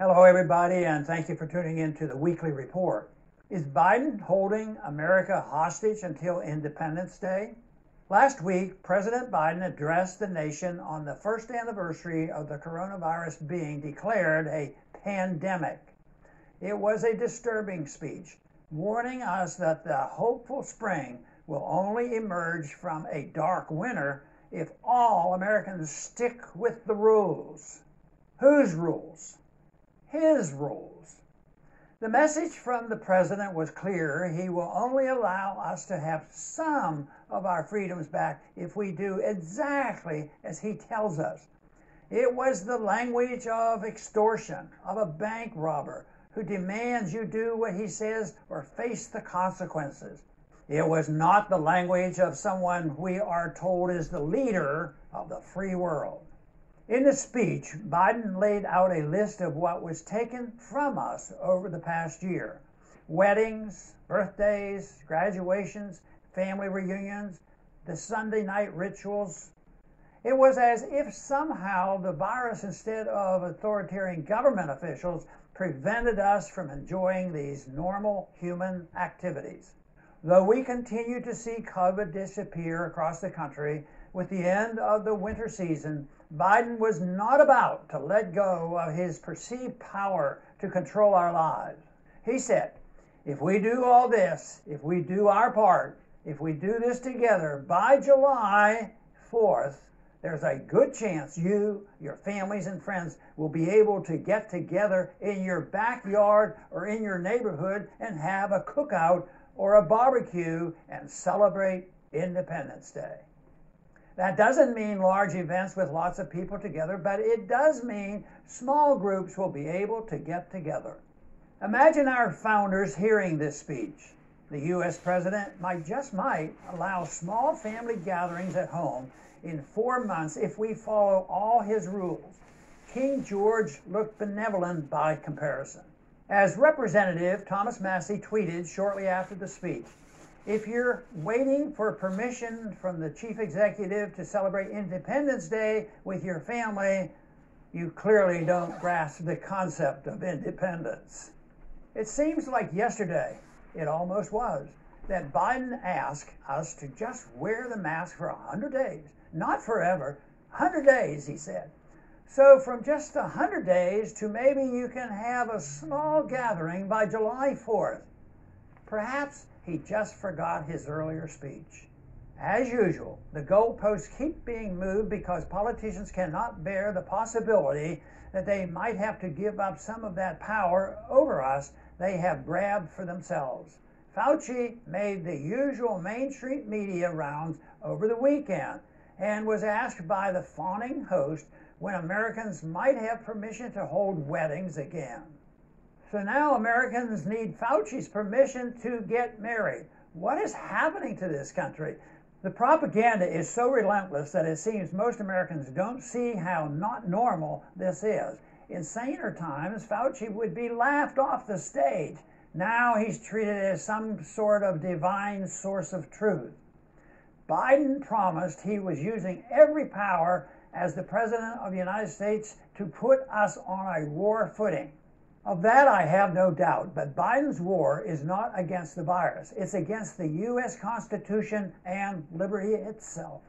Hello, everybody, and thank you for tuning in to the weekly report. Is Biden holding America hostage until Independence Day? Last week, President Biden addressed the nation on the first anniversary of the coronavirus being declared a pandemic. It was a disturbing speech, warning us that the hopeful spring will only emerge from a dark winter if all Americans stick with the rules. Whose rules? His rules. The message from the president was clear. He will only allow us to have some of our freedoms back if we do exactly as he tells us. It was the language of extortion, of a bank robber who demands you do what he says or face the consequences. It was not the language of someone we are told is the leader of the free world. In the speech, Biden laid out a list of what was taken from us over the past year: weddings, birthdays, graduations, family reunions, the Sunday night rituals. It was as if somehow the virus, instead of authoritarian government officials, prevented us from enjoying these normal human activities. Though we continue to see COVID disappear across the country with the end of the winter season, Biden was not about to let go of his perceived power to control our lives. He said, if we do all this, if we do our part, if we do this together, by July 4th, there's a good chance you, your families and friends will be able to get together in your backyard or in your neighborhood and have a cookout or a barbecue and celebrate Independence Day. That doesn't mean large events with lots of people together, but it does mean small groups will be able to get together. Imagine our founders hearing this speech. The U.S. president might allow small family gatherings at home in 4 months if we follow all his rules. King George looked benevolent by comparison. As Representative Thomas Massie tweeted shortly after the speech, if you're waiting for permission from the chief executive to celebrate Independence Day with your family, you clearly don't grasp the concept of independence. It seems like yesterday, it almost was, that Biden asked us to just wear the mask for 100 days. Not forever, 100 days, he said. So from just 100 days to maybe you can have a small gathering by July 4th. Perhaps he just forgot his earlier speech. As usual, the goalposts keep being moved because politicians cannot bear the possibility that they might have to give up some of that power over us they have grabbed for themselves. Fauci made the usual Main Street media rounds over the weekend and was asked by the fawning host when Americans might have permission to hold weddings again. So now Americans need Fauci's permission to get married. What is happening to this country? The propaganda is so relentless that it seems most Americans don't see how not normal this is. In saner times, Fauci would be laughed off the stage. Now he's treated as some sort of divine source of truth. Biden promised he was using every power as the President of the United States to put us on a war footing. Of that I have no doubt, but Biden's war is not against the virus. It's against the U.S. Constitution and liberty itself.